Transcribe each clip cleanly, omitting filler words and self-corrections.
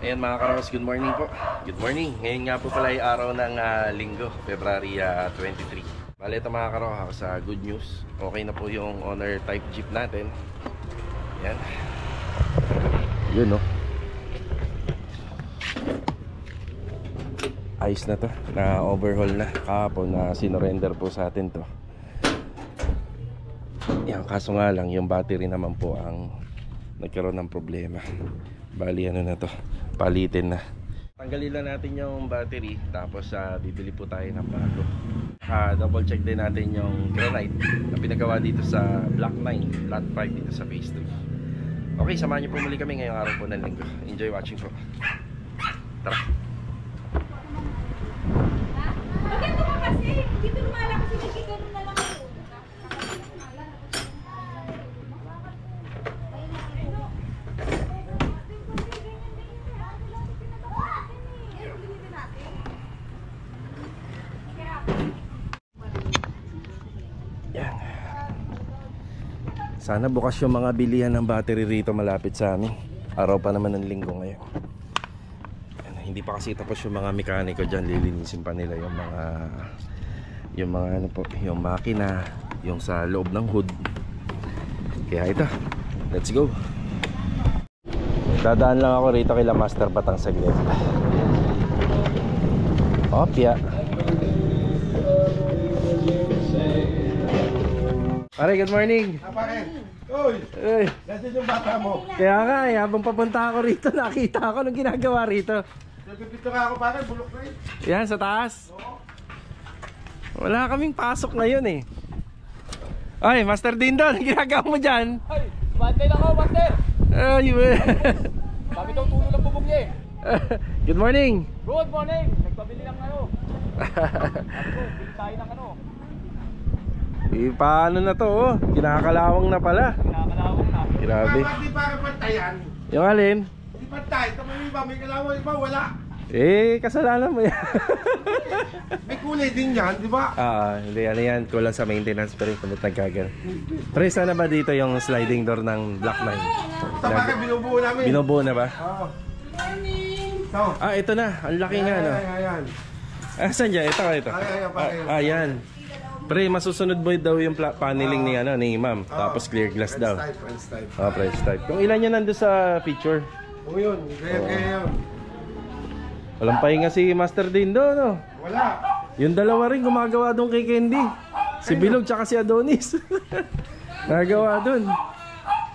Ayan mga karos, good morning po. Good morning. Ngayon nga po pala ay araw ng linggo, February 23. Bale ito mga karos, sa good news. Okay na po yung owner type jeep natin. Ayan. Yun no. Ayos na to, na overhaul na. Kahapon na sinorender po sa atin to. Yan, kaso nga lang yung battery naman po ang nagkaroon ng problema. Bali ano na to, palitin na. Tanggalin lang natin yung battery, tapos bibili po tayo ng bago. Double check din natin yung granite na pinagawa dito sa Block 9, Lot 5 dito sa Phase 3. Okay, samahan niyo po muli kami ngayong araw po ng linggo. Enjoy watching po. Tara. Maganda ka kasi, dito lumala kasi nagkikaroon na lang ako. Yan. Sana bukas yung mga bilihan ng battery rito malapit sa amin. Araw pa naman ng linggo ngayon. Hindi pa kasi tapos yung mga mekaniko dyan. Lilinisin pa nila yung mga ano po, yung makina, yung sa loob ng hood. Kaya ito, let's go. Dadaan lang ako rito kay Master Batang saglit. Opya. Pare, good morning. Pare, uy, Uy, natin yung bata mo. kaya nga habang papunta ako rito, nakita ako nung ginagawa rito. Nagpipito ka ako pare, bulok na yun. Yan, sa taas. Wala kaming pasok ngayon eh. Ay, Master Dindon, ginagawa mo dyan? Ay, bantay lang ako, master. Ay, Sabi daw tulo ng bubong niya eh. good morning. Good morning. Nagpabili ng ano. Bili tayo ng ano. Paano na to oh? Kinakalawang na pala. Kinakalawang na. Grabe. Hindi pare pantayan. Yung alin? Hindi pantay, tamang iba, may kalawang iba, wala. Eh, kasalanan mo yan. May kulay din yan, di ba? Hindi ano yan. Kulang sa maintenance pero yung nagkagal. Pero sana ba dito yung sliding door ng Block 9? Tama ka, binubuo namin. Binubuo na ba? Oo. So, Ito na. Ang laki nga no. ayan. Saan dyan? Ito. Ayan. Pre, masusunod mo daw yung paneling ni ma'am. Tapos clear glass daw. French type. French type. Kung ilan yan nandun sa picture? Oo yun, kaya yun. Walang pahinga si Master Dindo, no? Wala. Yung dalawa rin gumagawa doon kay Candy. Si Bilog tsaka si Adonis. Nagawa doon.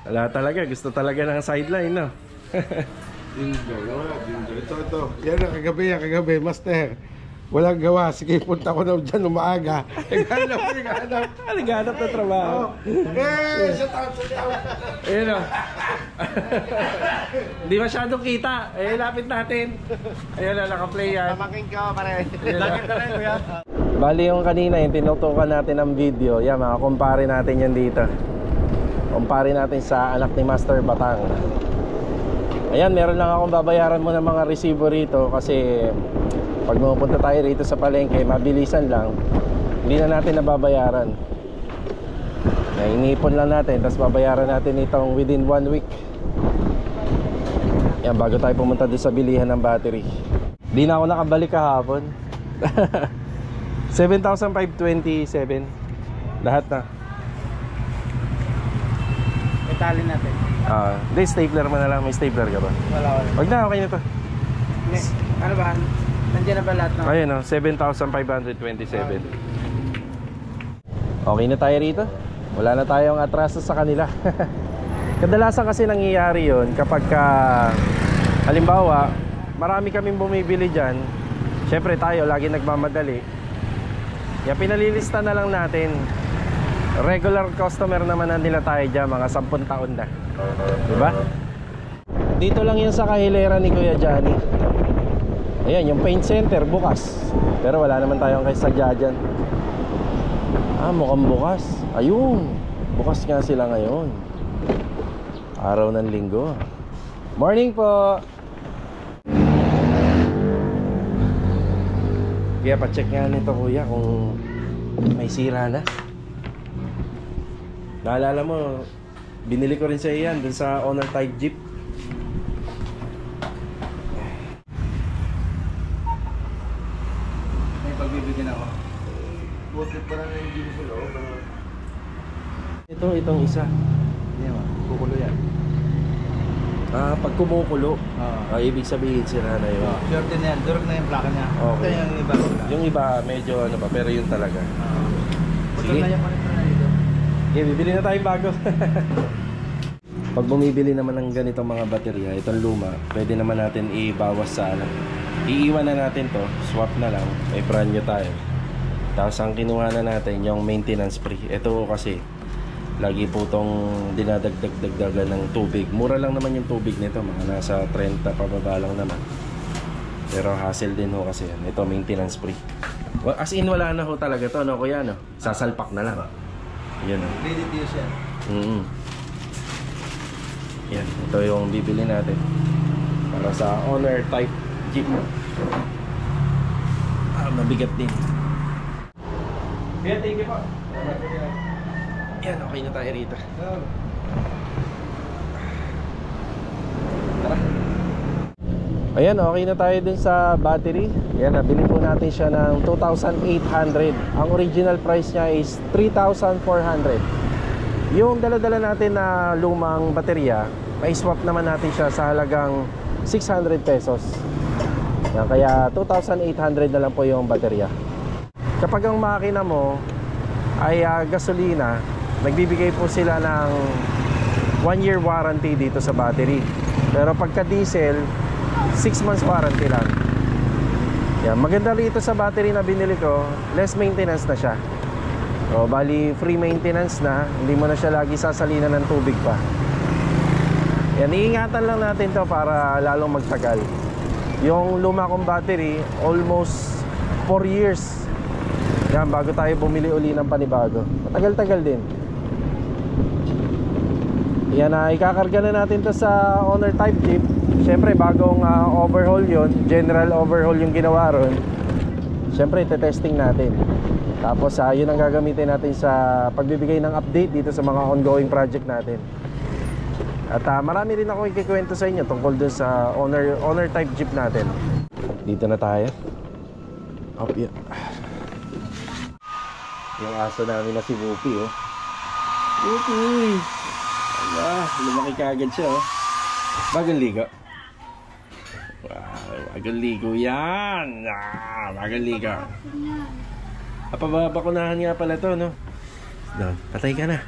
Wala talaga. Gusto talaga ng sideline, no? Dindo. Ito. Yan ang kagabi, master. Walang gawa. Sige, punta ko na dyan umaaga. Naghanap. Naghanap na trabaho. Shut out. Ayun, no? Hindi masyadong kita. Lapit natin. Ayun na, naka-play yan. Tamakin ka, pare. Lakit na rin, kuya. Bali yung kanina, yung tinutukan natin ng video. Yan, makakumpare natin yan dito. Kumpare natin sa anak ni Master Batang. Ayan, meron lang akong babayaran mo ng mga resibo rito kasi pag mapunta tayo rito sa palengke, mabilisan lang. Hindi na natin nababayaran. Nainipon lang natin, tapos babayaran natin itong within 1 week. Yan, bago tayo pumunta doon sa bilihan ng battery. Di na ako nakabalik kahapon. 7,527 lahat na. Italin natin. Hindi, stapler mo na lang. May stapler ka ba? Wala. Wag na, okay na to. Ano ba? Nandiyan na ba lahat na? Ayun o, 7,527. Okay na tayo rito. Wala na tayong atraso sa kanila. Kadalasan kasi nangyayari yun kapag halimbawa, marami kaming bumibili dyan. Siyempre tayo, lagi nagmamadali. Kaya pinalilista na lang natin. Regular customer naman na nila tayo dyan, mga 10 taon na. Diba? Dito lang yun sa kahilera ni Kuya Johnny. Ayan, yung paint center bukas. Pero wala naman tayong kaysadya dyan. Mukhang bukas. Ayun, bukas nga sila ngayon. Araw ng linggo. Morning po. Kaya pa-check nga nito kuya kung may sira na. Naalala mo, Binili ko rin sa iyan dun sa Honor Type Jeep. May pagbibigyan ako. Buti pa lang yung gym sa loob. Itong isa. Hindi mo, kukulo yan. Pag kumukulo, ibig sabihin sira na yun. Swerte na yan, durog na yung plaka niya. Okay. Ito yung iba. Yung iba medyo ano pa, pero yun talaga. Putol Sige. na yung panito na dito. Okay, bibili na tayong bago. Pag bumibili naman ng ganitong mga baterya, itong luma, pwede naman natin ibawas sa ano. Iiwan na natin to, swap na lang, may brand new tayo. Tapos ang kinuha na natin yung maintenance free. Ito kasi lagi po tong dinadagdag-dagdagan ng tubig. Mura lang naman yung tubig nito, mga nasa 30 pababa lang naman. Pero hassle din ho kasi yan. Ito maintenance free. As in wala na ho talaga to, no kuya, no? Sasalpak na lang. Yun. Ready to use yan. Yan, ito yung bibili natin para sa Honor Type Jeep. Mabigat din. Kaya thank you po. Yan, okay na tayo rito. Tara. Ayan, okay na tayo dun sa battery. Yan, nabili po natin siya ng 2,800. Ang original price niya is 3,400. Yung dala-dala natin na lumang baterya, may swap naman natin siya sa halagang 600 pesos. Yan, kaya 2,800 na lang po yung baterya. Kapag ang makina mo ay gasolina, nagbibigay po sila ng 1-year warranty dito sa battery. Pero pagka diesel, 6 months warranty lang. Yan, maganda rito sa battery na binili ko, less maintenance na siya. O, bali free maintenance na, hindi mo na siya lagi sasalinan ng tubig pa. Yan, iingatan lang natin to para lalong magtagal. Yung luma kong battery, almost 4 years. Yan, bago tayo bumili uli ng panibago. Matagal-tagal din. Yan, ikakarga na natin to sa Honor Type Jeep. Siyempre, bagong overhaul yon, general overhaul yung ginawa ron. Siyempre, testing natin. Tapos yun ang gagamitin natin sa pagbibigay ng update dito sa mga ongoing project natin. At marami rin ako ikikwento sa inyo tungkol dun sa Honor Type Jeep natin. Dito na tayo. Up yan. Yung aso namin na si Whoopi, oh. Whoopi! Allah, lumaki kagad siya, oh. Bagong ligo. Wow, bagong ligo yan! Bagong ligo. Bakunahan nga pala to, no? Doon, patay ka na.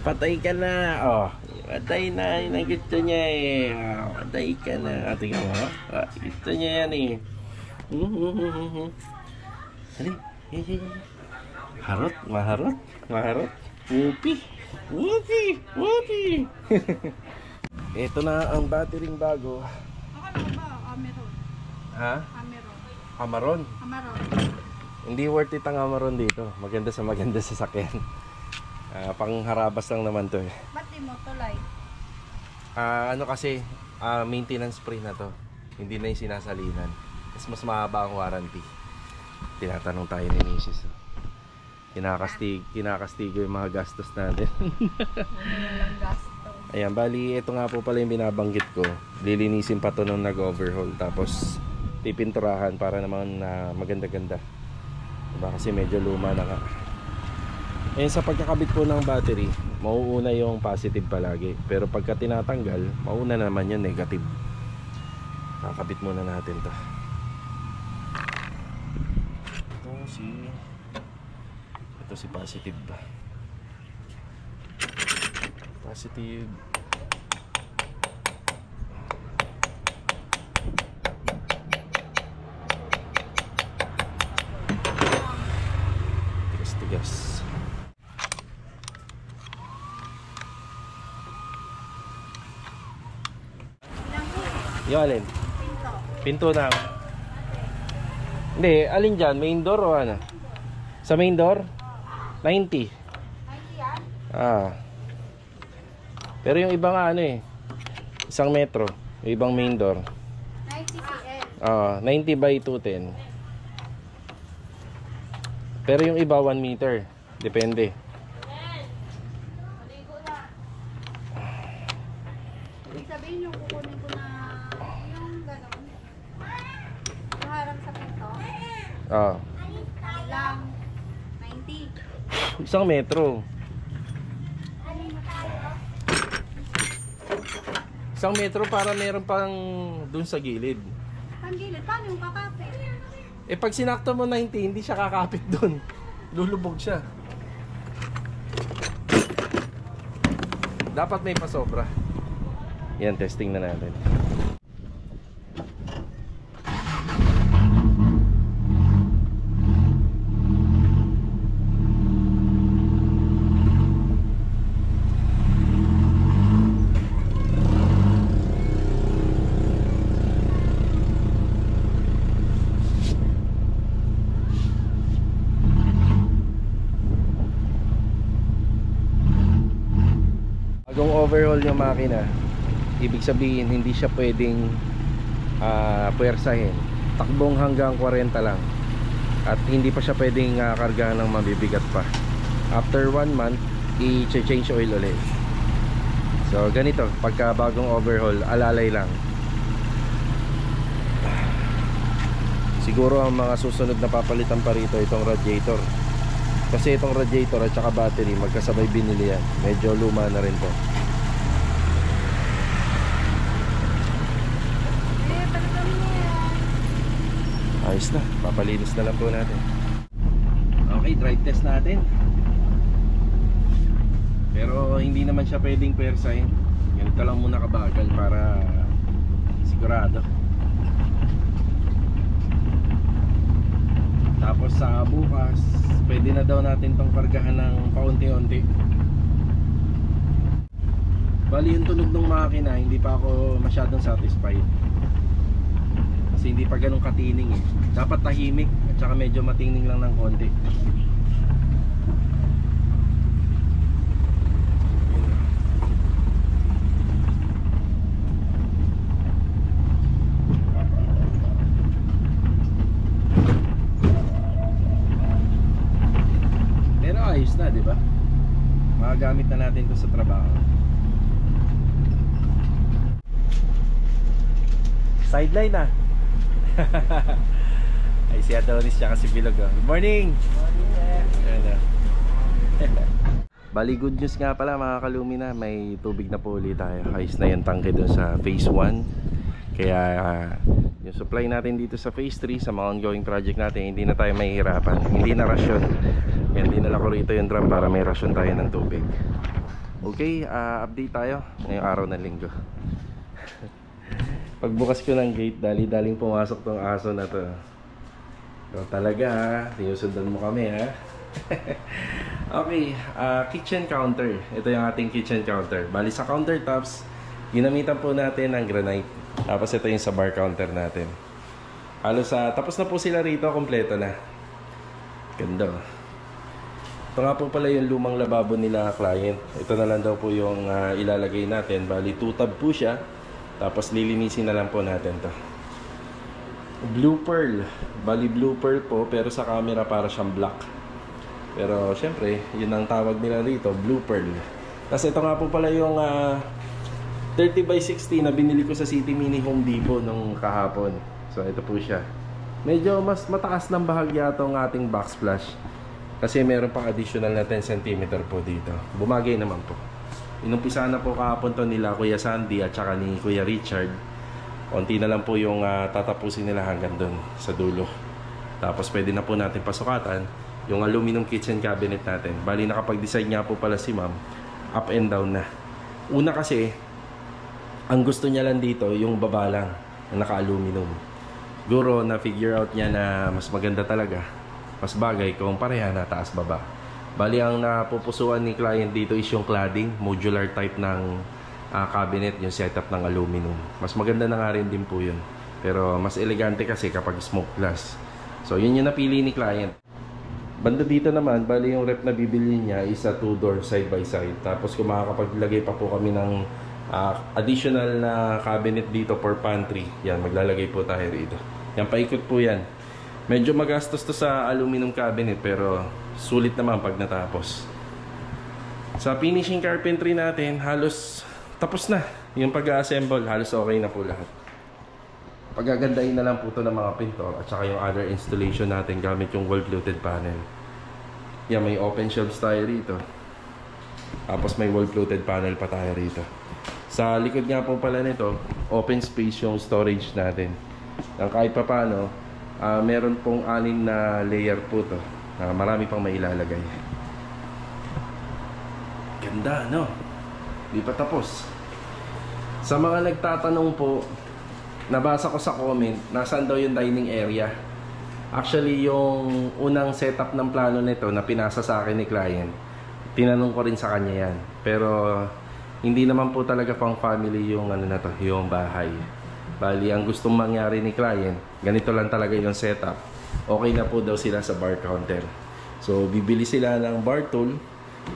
Patay ka na. Oh, patay na. Yun ang gusto niya eh. Oh, patay ka na. Tingnan mo, ha? Gusto niya yan eh. Hali. Harot, maharot. Maharot. Whoopi. Whoopi. Whoopi. Ito na ang battering bago. Ako ba? Ameron. Ha? Ameron. Amaron. Amaron. Hindi worth it ang Amaron dito. Maganda sa sasakyan. Pangharabas lang naman to eh. Ba't di mo tulay? Ano kasi, maintenance free na to. Hindi na yung sinasalinan. Mas mahaba ang warranty. Tinatanong tayo ni Mrs. Kinakastigo yung mga gastos natin. Walang gasto. Ayan, bali, ito nga po pala yung binabanggit ko. Lilinisin pa to nung nag-overhaul. Tapos, pipinturahan para naman maganda-ganda. Diba? Kasi medyo luma na nga. Ayan, sa pagkakabit po ng battery, mauuna yung positive palagi. Pero pagka tinatanggal, mauna naman yung negative. Kakabit muna natin to. Ito si positive ba? Positive. Tigas. Yung alin? Pinto na. Hindi, alin dyan? Main door o ano? Sa main door? 90. Pero yung iba nga ano eh, 1 metro. Yung ibang main door 90 cm. 90 by 210. Pero yung iba 1 meter. Depende. Ibig sabihin yung kukunin ko na yung gano'n. Harang sa pinto. Ah, Ano lang, 90. 1 metro. 1 metro para meron pang dun sa gilid. Ang gilid, paano yung kakapit? Eh pag sinakto mo 90, hindi siya kakapit dun. Lulubog siya. Dapat may pasobra. Yan, testing na natin. Bagong overhaul yung makina, ibig sabihin hindi siya pwedeng puwersahin. Takbong hanggang 40 lang. At hindi pa siya pwedeng kargahan ng mabibigat pa. After 1 month, i-change oil ulit. So ganito, pagka bagong overhaul, alalay lang. Siguro ang mga susunod na papalitan pa rito itong radiator. Kasi itong radiator at saka battery magkasabay binili yan. Medyo luma na rin to. Ayos na, papalinis na lang po natin. Okay, drive test natin. Pero hindi naman siya pwedeng puwersahin. Ganito lang muna kabagal para sigurado. Tapos sa bukas, pwede na daw natin tong kargahan ng paunti-unti. Bali yung tunog ng makina, hindi pa ako masyadong satisfied. Kasi hindi pa ganun katining eh. Dapat tahimik at saka medyo matining lang ng konti. Pero ayos na, di ba? Magagamit na natin to sa trabaho. Sideline na. Ay si Adonis siya kasi bilog oh. Good morning! Bali good news nga pala mga kalumina. May tubig na po ulit tayo. Ayos na yung tangke dun sa phase 1. Kaya yung supply natin dito sa phase 3, sa mga ongoing project natin, hindi na tayo mahihirapan. Hindi na rasyon. Hindi na lako rito yung drum para may rasyon tayo ng tubig. Okay, update tayo ngayong araw ng linggo. Pagbukas ko ng gate, dali-daling pumasok tong aso na to. So, talaga ha, sinusundan mo kami ha. Okay, kitchen counter. Ito yung ating kitchen counter. Bali sa countertops, ginamitan po natin ng granite. Tapos ito yung sa bar counter natin. Halos tapos na po sila rito, kompleto na. Ganda. Ito nga po pala yung lumang lababo nila client. Ito na lang daw po yung ilalagay natin. Bali 2 tab po siya. Tapos lilinisin na lang po natin to. Blue pearl. Bali blue pearl po, pero sa camera para siyang black. Pero syempre, yun ang tawag nila rito, blue pearl. Tapos ito nga po pala yung 30x60 na binili ko sa City Mini Home Depot nung kahapon. So ito po siya. Medyo mas mataas ng bahagya itong ating backsplash. Kasi meron pang additional na 10 cm po dito. Bumagay naman po. Inumpisa na po kahapon to nila Kuya Sandy at saka ni Kuya Richard. Konti na lang po yung tatapusin nila hanggang dun sa dulo. Tapos pwede na po natin pasukatan yung aluminum kitchen cabinet natin. Bali nakapag-design nga po pala si ma'am, up and down na. Una kasi, ang gusto niya lang dito yung baba lang na naka-aluminum. Siguro na figure out niya na mas maganda talaga, mas bagay kung pareha na taas baba. Bali ang napupusuan ni client dito is yung cladding, modular type ng cabinet, yung setup ng aluminum. Mas maganda na nga rin din po yun. Pero mas elegante kasi kapag smoke glass. So yun yung napili ni client. Banda dito naman, bali yung rep na bibili niya is a 2-door side by side. Tapos kung makakapaglagay pa po kami ng additional na cabinet dito for pantry, yan, maglalagay po tayo rito. Yan, paikot po yan. Medyo magastos to sa aluminum cabinet pero sulit naman pag natapos. Sa finishing carpentry natin, halos tapos na yung pag-assemble, halos okay na po lahat. Pagagandahin na lang po ito ng mga pinto at saka yung other installation natin gamit yung wall fluted panel. Yan, may open shelves tayo rito. Tapos may wall fluted panel pa tayo rito. Sa likod nga po pala nito, open space yung storage natin. Nang kahit pa paano, meron pong 6 na layer po to. Marami pang mailalagay. Ganda, no? Di pa tapos. Sa mga nagtatanong po, nabasa ko sa comment, nasaan daw yung dining area. Actually, yung unang setup ng plano nito na pinasa sa akin ni client, tinanong ko rin sa kanya yan. Pero hindi naman po talaga pang family yung ano na to, yung bahay. Bali, ang gustong mangyari ni client, ganito lang talaga yung setup. Okay na po daw sila sa bar counter. So, bibili sila ng bar tool.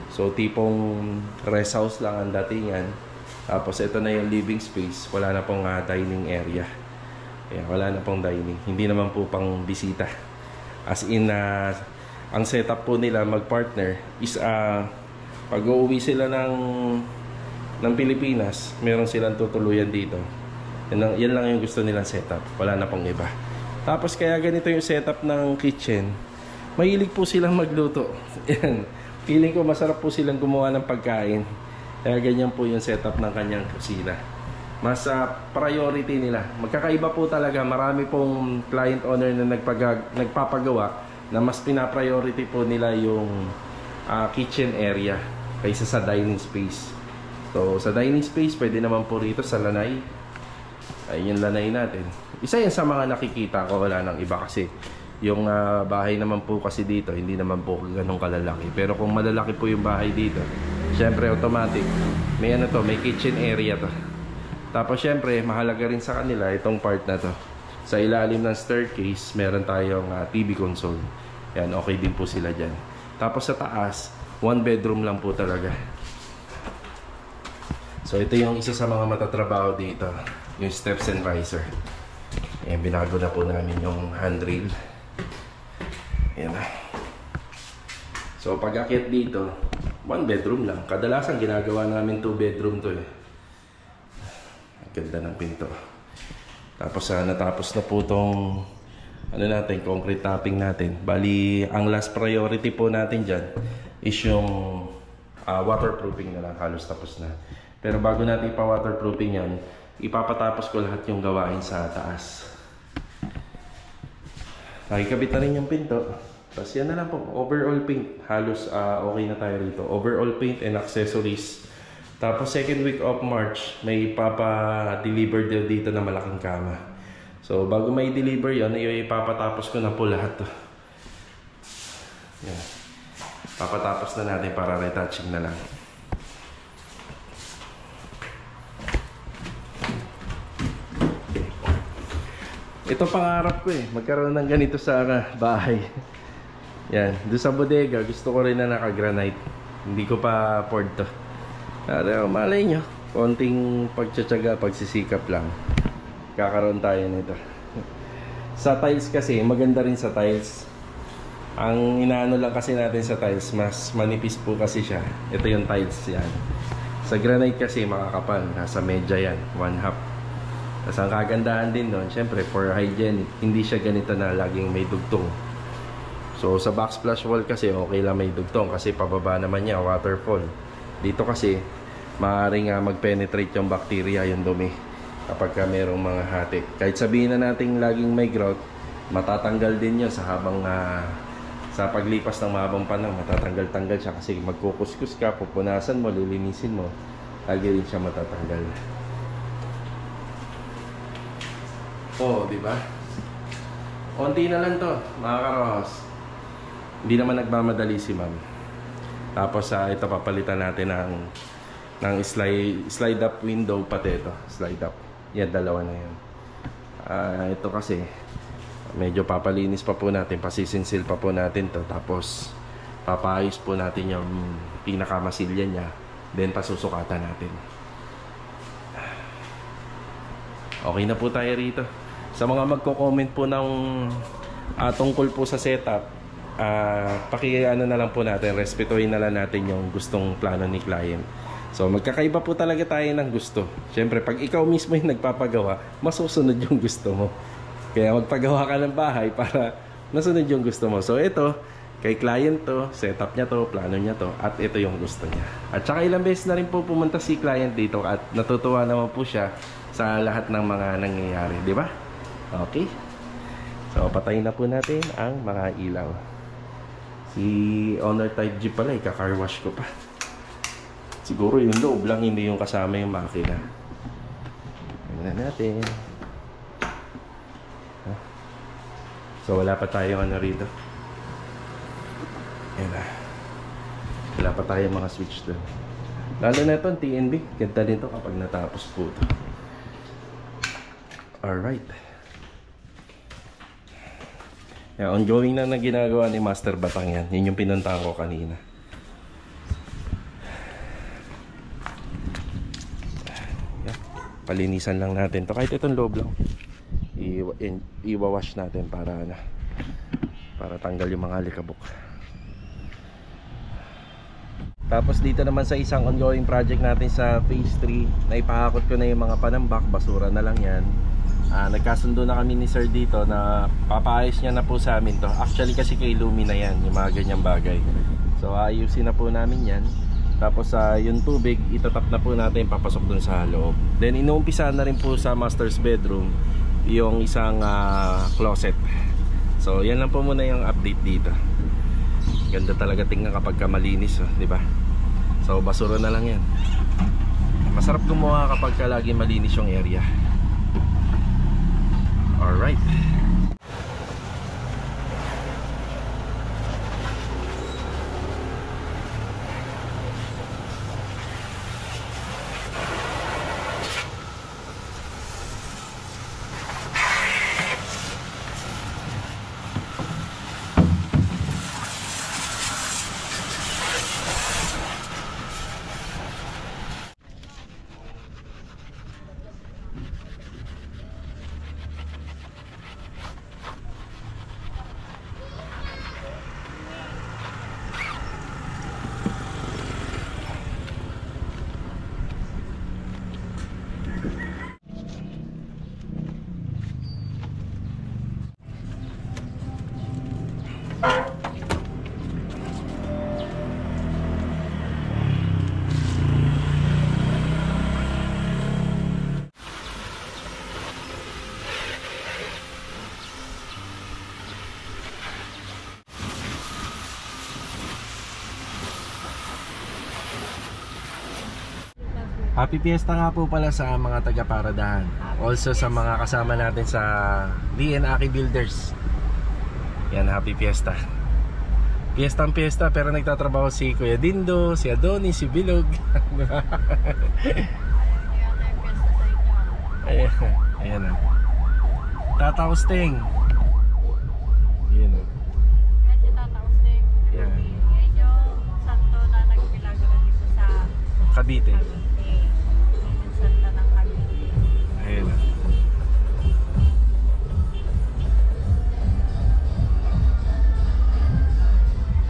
So, tipong rest house lang ang datingan. Tapos, ito na yung living space. Wala na pong dining area. Kaya, wala na pong dining. Hindi naman po pang bisita. As in, ang setup po nila mag-partner is pag uuwi sila ng Pilipinas, meron silang tutuluyan dito. Yan lang yung gusto nilang setup. Wala na pong iba. Tapos kaya ganito yung setup ng kitchen. Mahilig po silang magluto. Yan. Feeling ko masarap po silang gumawa ng pagkain. Kaya ganyan po yung setup ng kanyang kusina. Mas priority nila. Magkakaiba po talaga. Marami pong client owner na nagpapagawa na mas pina-priority po nila yung kitchen area kaysa sa dining space. So sa dining space, pwede naman po rito sa lanay. Ayun yung lanay natin. Isa yan sa mga nakikita ko, wala nang iba kasi yung bahay naman po kasi dito, hindi naman po ganun kalalaki. Pero kung malalaki po yung bahay dito, syempre automatic, may ano to, may kitchen area to. Tapos syempre, mahalaga rin sa kanila itong part na to. Sa ilalim ng staircase, meron tayong TV console. Yan, okay din po sila dyan. Tapos sa taas, 1 bedroom lang po talaga. So ito yung isa sa mga matatrabaho dito, yung steps and riser. Ayan, binago na po namin yung handrail. Ayan na. So pag akyat dito, 1 bedroom lang. Kadalasan ginagawa namin 2 bedroom to eh. Ang ganda ng pinto. Tapos natapos na po tong ano natin, concrete topping natin. Bali, ang last priority po natin dyan is yung waterproofing na lang. Halos tapos na. Pero bago natin ipa-waterproofing yan, ipapatapos ko lahat yung gawain sa taas. Nakikabit na rin yung pinto. Tapos yan na lang po, overall paint. Halos okay na tayo rito. Overall paint and accessories. Tapos second week of March, may papa-deliver dito na malaking kama. So bago may deliver yun, ipapatapos ko na po lahat to. Yan. Papatapos na natin para retouching na lang. Ito pangarap ko eh, magkaroon ng ganito sa bahay. Yan, doon sa bodega, gusto ko rin na naka-granite. Hindi ko pa afford to. Pero malay nyo, konting pagtsatsaga, pagsisikap lang. Kakaroon tayo nito. Sa tiles kasi, maganda rin sa tiles. Ang inaano lang kasi natin sa tiles, mas manipis po kasi siya. Ito yung tiles yan. Sa granite kasi makakapal, nasa medya yan, 1/2. Tapos ang kagandahan din doon, syempre for hygienic, hindi siya ganito na laging may dugtong. So sa backsplash wall kasi okay lang may dugtong kasi pababa naman niya, waterfall. Dito kasi maaaring mag-penetrate yung bacteria, yung dumi kapag merong mga hati. Kahit sabihin na natin laging may grout, matatanggal din yun sa habang sa paglipas ng mahabang panahon, matatanggal-tanggal siya kasi magkukuskus ka, pupunasan mo, lilinisin mo, lagi rin siya matatanggal. Oh, di ba? Konti na lang to, mga karohos. Hindi naman nagmamadali si ma'am. Tapos ito papalitan natin ng slide up window pati ito, slide up. Yan, dalawa na yan. Ito kasi medyo papalinis pa po natin, pasisinsil pa po natin to. Tapos papaayos po natin yung pinakamasilya niya. Then pasusukatan natin. Okay na po tayo rito. Sa mga magko-comment po ng tungkol po sa setup, paki-ano na lang po natin, respetuhin na lang natin yung gustong plano ni client. So magkakaiba po talaga tayo ng gusto. Siyempre pag ikaw mismo yung nagpapagawa, masusunod yung gusto mo. Kaya magpagawa ka ng bahay para masunod yung gusto mo. So ito, kay client to, setup niya to, plano niya to, at ito yung gusto niya. At saka ilang beses na rin po pumunta si client dito at natutuwa naman po siya sa lahat ng mga nangyayari, di ba? Okay. So patayin na po natin ang mga ilaw. Si Honor Type G pala, ika-car wash ko pa. Siguro yung loob lang, hindi yung kasama yung makina. Tingnan natin. So wala pa tayong ano rito. Ayan na. Wala pa tayong mga switch doon. Lalo na ito, TNB. Ganda din to kapag natapos po ito. Alright. Yeah, ongoing na ginagawa ni Master Batang yan. Yun yung pinuntahan ko kanina. Palinisan lang natin to, kahit itong loob lang iwawash natin para tanggal yung mga alikabok. Tapos dito naman sa isang ongoing project natin sa phase 3, naipahakot ko na yung mga panambak, basura na lang yan. Nagkasundo na kami ni sir dito na papaayos niya na po sa amin to. Actually kasi kay Lumi na yan, yung mga ganyang bagay. So ayusin na po namin yan. Tapos yung tubig, itatap na po natin, papasok dun sa loob. Then inuumpisa na rin po sa master's bedroom yung isang closet. So yan lang po muna yung update dito. Ganda talaga tingnan kapag malinis, di ba? So basura na lang yan. Masarap gumawa kapag lagi malinis yung area. Alright. Happy Fiesta nga po pala sa mga taga-Paradahan. Also sa mga kasama natin sa DN Aki Builders. Yan, Happy Fiesta. Fiestang fiesta pero nagtatrabaho si Kuya Dindo, si Adonis, si Bilog. Ayan, ayan na. Tata Usteng. Ayan o. Yan si Tata Usteng. Yan. Yan yung santo na nagmilagro dito sa Cavite. Cavite. Yung santo ng Cavite. Ayan na.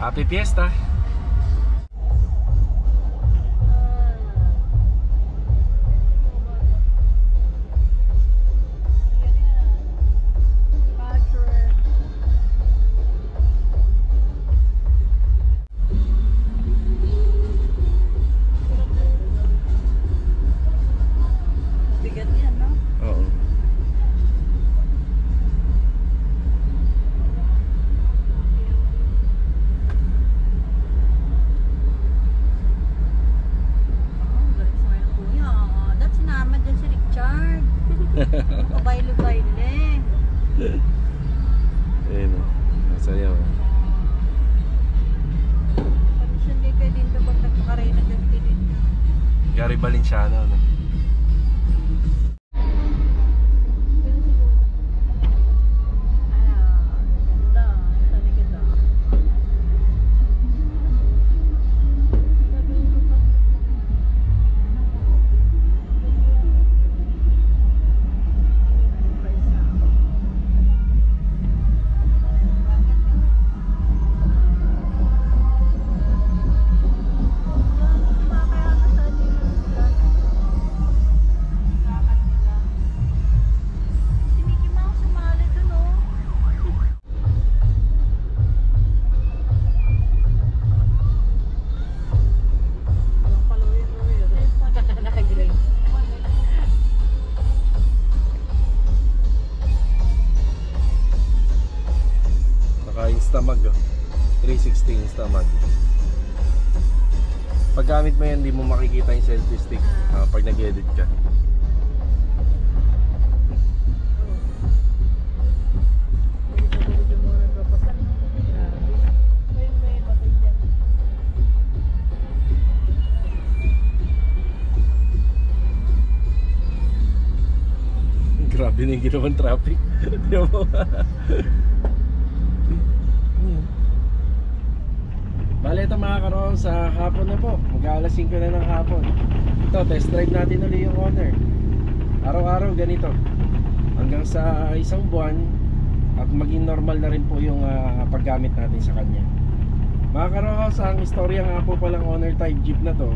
Happy Fiesta. Bigat yan, no? Oo. Dapat sinama dyan si Richard. Kabailo-baile. Ayan o. Nasayaw. Panisyon din kayo din doon pag nagpakarena dyan din niya. Gary Valenciano, no? Ganda. Sa likod ah. Sumakaya ka sa Instamag, oh. 360 Instamag. Pag gamit mo yan, hindi mo makikita yung selfie stick pag nag-edit ka. Grabe na yung ginawang traffic. Bale, ito mga karoon, sa hapon na po. Mag-aalas 5 na ng hapon. Ito, test drive natin ulit yung Honor. Araw-araw ganito. Hanggang sa isang buwan. At maging normal na rin po yung paggamit natin sa kanya. Mga karoon, ang istorya nga po palang Honor type Jeep na to,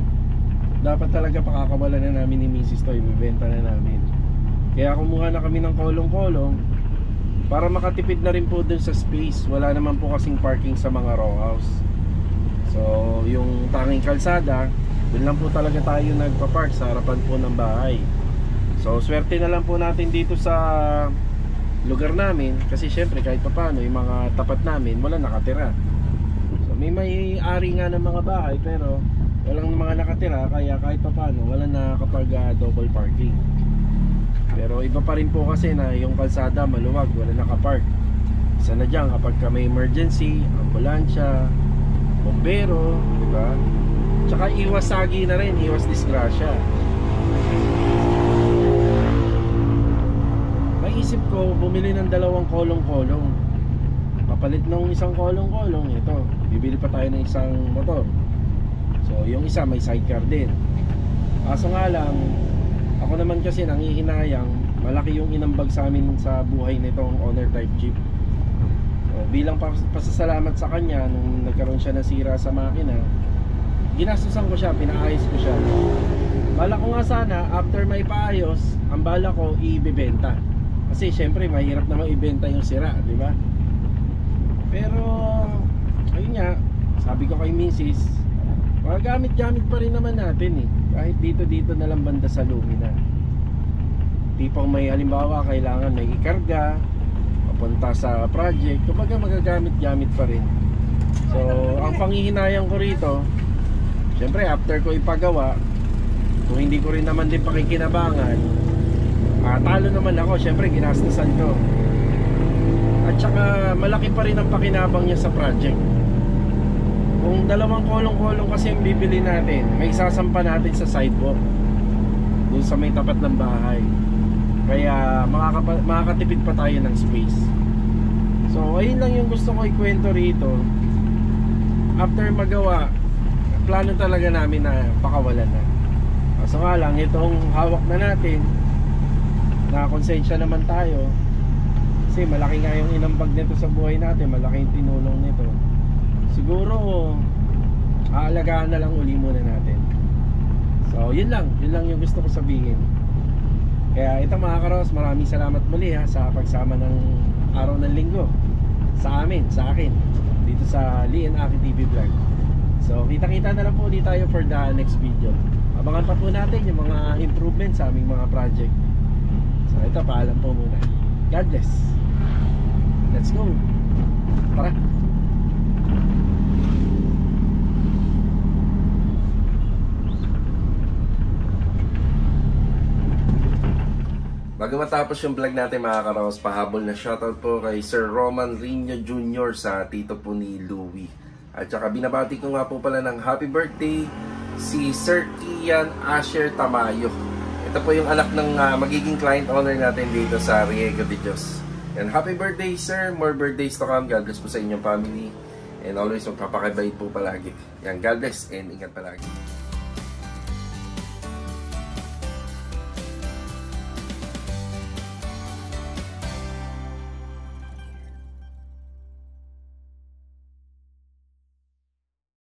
dapat talaga pakakabalan na namin ni Mrs. to. Ibibenta na namin. Kaya kumuha na kami ng kolong-kolong para makatipid na rin po dun sa space. Wala naman po kasing parking sa mga row house. So yung tanging kalsada, dun lang po talaga tayo nagpa-park sa harapan po ng bahay. So swerte na lang po natin dito sa lugar namin. Kasi syempre kahit paano yung mga tapat namin wala nakatira. So may-ari nga ng mga bahay pero walang mga nakatira. Kaya kahit paano wala na kapag double parking. Pero iba pa rin po kasi na yung kalsada maluwag, wala nakapark. Isa na dyan kapag may emergency, ambulansya, bombero, diba? Tsaka iwas sagi na rin, iwas disgrasya. Naisip ko bumili ng 2 kolong-kolong. Papalit ng isang kolong-kolong, ito, bibili pa tayo ng isang motor. So yung isa may sidecar din. Kaso nga lang, ako naman kasi nangihinayang, malaki yung inambag sa amin sa buhay nitong Honor type Jeep. So, bilang pasasalamat sa kanya nung nagkaroon siya ng sira sa makina, ginastusan ko siya, pinaayos ko siya. Bala ko nga sana, after may paayos, ang bala ko ibebenta. Kasi syempre mahirap na maibenta yung sira, di ba? Pero ayun nga, sabi ko kay Mrs., gamit-gamit pa rin naman natin eh. Kahit dito na lang banda sa Lumina. Tipong may halimbawa kailangan may ikarga papunta sa project, kumbaga magagamit-gamit pa rin. So ang panghihinayang ko rito, syempre after ko ipagawa, kung hindi ko rin naman din pakikinabangan, talo naman ako, syempre ginastusan ko. At saka malaki pa rin ang pakinabang niya sa project. Kung 2 kolong-kolong kasi yung bibili natin, may isasampa natin sa sidewalk doon sa may tapat ng bahay. Kaya makakatipid pa tayo ng space. So ayun lang yung gusto ko ikwento rito. After magawa, plano talaga namin na pakawalan na. So nga lang, itong hawak na natin, na konsensya naman tayo. Kasi malaki nga yung inambag nito sa buhay natin, malaki yung tinulong nito. Siguro aalagaan na lang uli muna natin. So yun lang yung gusto ko sabihin. Kaya ito mga karos, maraming salamat muli sa pagsama ng araw ng linggo sa akin dito sa Lee and Aki TV Vlog. So kita-kita na lang po ulit tayo for the next video. Abangan pa po natin yung mga improvements sa aming mga project. So ito, paalam po muna. God bless. Let's go. Tara. Bago matapos yung vlog natin mga karos, pahabol na shoutout po kay Sir Roman Rino Jr. sa tito po ni Louie. At saka binabati ko nga po pala ng happy birthday si Sir Kian Asher Tamayo. Ito po yung anak ng magiging client owner natin dito sa Riego de Dios. And happy birthday sir, more birthdays to come. God bless po sa inyong family. And always magpapakabait po palagi. Yan, God bless and ingat palagi.